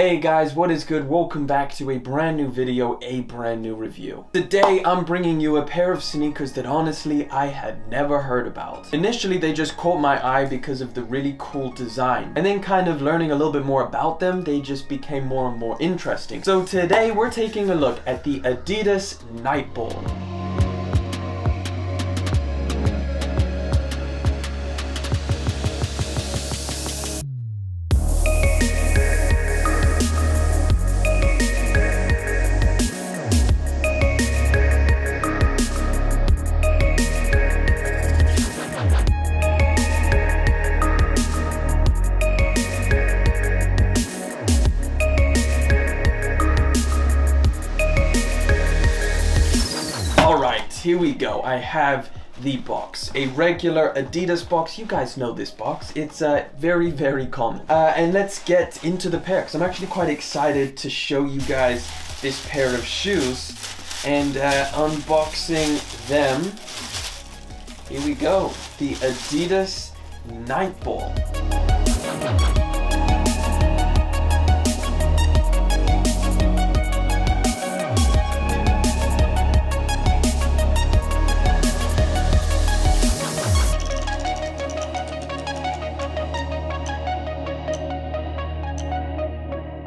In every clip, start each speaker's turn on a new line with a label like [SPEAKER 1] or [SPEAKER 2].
[SPEAKER 1] Hey guys, what is good? Welcome back to a brand new video, a brand new review. Today I'm bringing you a pair of sneakers that honestly I had never heard about. Initially they just caught my eye because of the really cool design, and then kind of learning a little bit more about them, they just became more and more interesting. So today we're taking a look at the Adidas Niteball. Here we go. I have the box, a regular Adidas box. You guys know this box. It's very, very common. And let's get into the pair, because I'm actually quite excited to show you guys this pair of shoes and unboxing them. Here we go, the Adidas Niteball.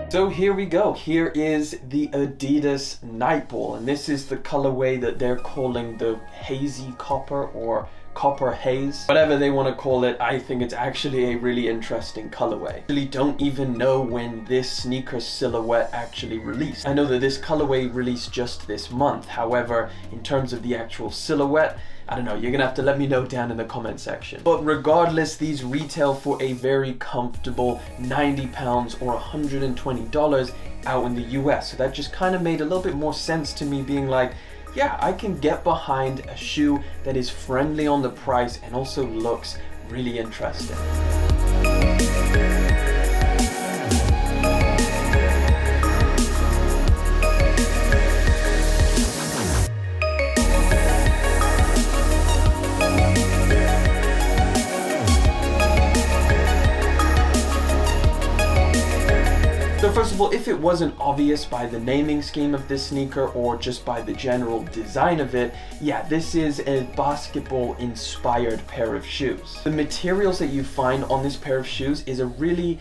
[SPEAKER 1] So here we go. Here is the Adidas Niteball, and this is the colorway that they're calling the Hazy Copper or Copper Haze. Whatever they want to call it, I think it's actually a really interesting colorway. I really don't even know when this sneaker silhouette actually released. I know that this colorway released just this month. However, in terms of the actual silhouette, I don't know, you're gonna have to let me know down in the comment section. But regardless, these retail for a very comfortable £90 or $120 out in the US. So that just kind of made a little bit more sense to me, being like, yeah, I can get behind a shoe that is friendly on the price and also looks really interesting. So first of all, if it wasn't obvious by the naming scheme of this sneaker or just by the general design of it, yeah, this is a basketball inspired pair of shoes. The materials that you find on this pair of shoes is a really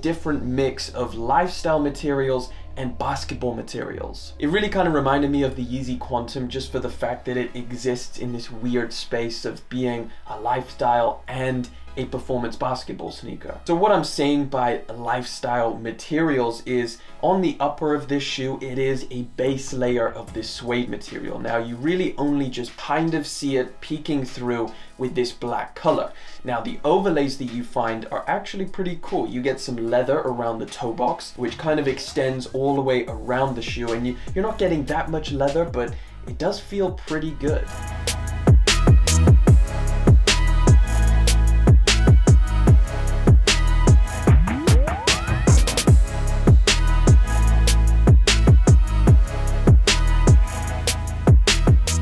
[SPEAKER 1] different mix of lifestyle materials and basketball materials. It really kind of reminded me of the Yeezy Quantum, just for the fact that it exists in this weird space of being a lifestyle and a performance basketball sneaker. So what I'm saying by lifestyle materials is, on the upper of this shoe, it is a base layer of this suede material. Now you really only just kind of see it peeking through with this black color. Now the overlays that you find are actually pretty cool. You get some leather around the toe box, which kind of extends all the way around the shoe, and you're not getting that much leather, but it does feel pretty good.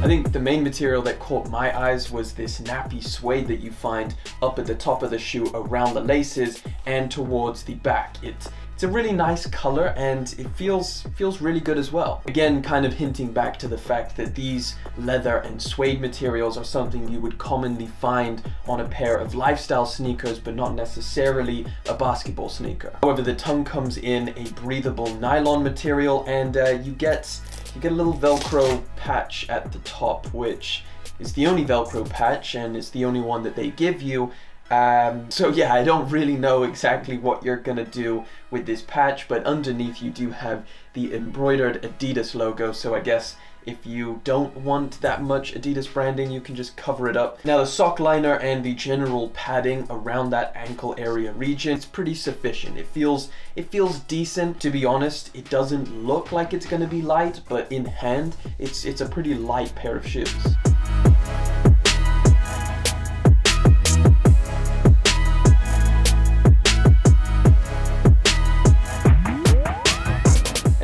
[SPEAKER 1] I think the main material that caught my eyes was this nappy suede that you find up at the top of the shoe around the laces and towards the back. It's a really nice color and it feels really good as well. Again, kind of hinting back to the fact that these leather and suede materials are something you would commonly find on a pair of lifestyle sneakers, but not necessarily a basketball sneaker. However, the tongue comes in a breathable nylon material, and you get a little Velcro patch at the top, which is the only Velcro patch and it's the only one that they give you. So yeah, I don't really know exactly what you're gonna do with this patch, but underneath you do have the embroidered Adidas logo, so I guess if you don't want that much Adidas branding, you can just cover it up. Now the sock liner and the general padding around that ankle area region, it's pretty sufficient. It feels decent. To be honest, it doesn't look like it's gonna be light, but in hand, it's a pretty light pair of shoes.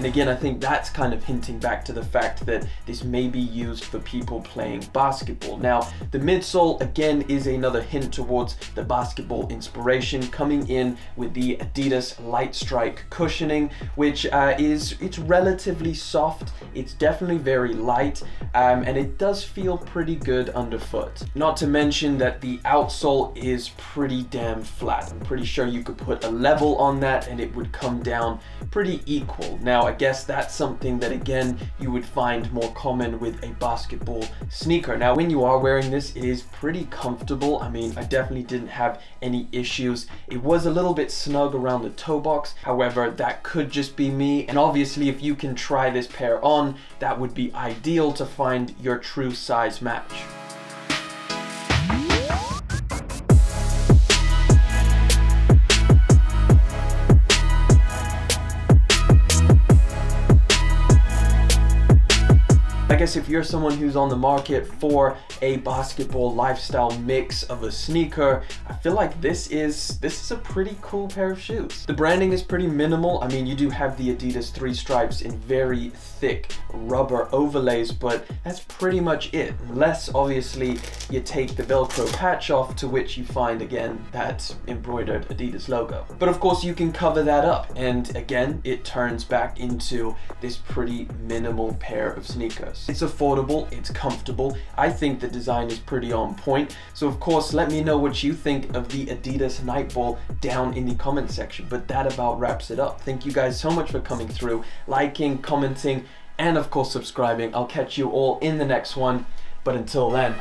[SPEAKER 1] And again, I think that's kind of hinting back to the fact that this may be used for people playing basketball. Now, the midsole again is another hint towards the basketball inspiration, coming in with the Adidas Light Strike cushioning, which it's relatively soft. It's definitely very light, and it does feel pretty good underfoot. Not to mention that the outsole is pretty damn flat. I'm pretty sure you could put a level on that and it would come down pretty equal. Now, I guess that's something that again you would find more common with a basketball sneaker. Now, when you are wearing this, it is pretty comfortable. I mean, I definitely didn't have any issues. It was a little bit snug around the toe box. However, that could just be me. And obviously, if you can try this pair on, that would be ideal to find your true size match. I guess if you're someone who's on the market for a basketball lifestyle mix of a sneaker, I feel like this is a pretty cool pair of shoes. The branding is pretty minimal. I mean, you do have the Adidas 3 stripes in very thick rubber overlays, but that's pretty much it. Unless obviously you take the Velcro patch off, to which you find again that embroidered Adidas logo. But of course you can cover that up, and again it turns back into this pretty minimal pair of sneakers. It's affordable, it's comfortable. I think the design is pretty on point. So of course, let me know what you think of the Adidas Niteball down in the comment section. But that about wraps it up. Thank you guys so much for coming through, liking, commenting, and of course subscribing. I'll catch you all in the next one. But until then,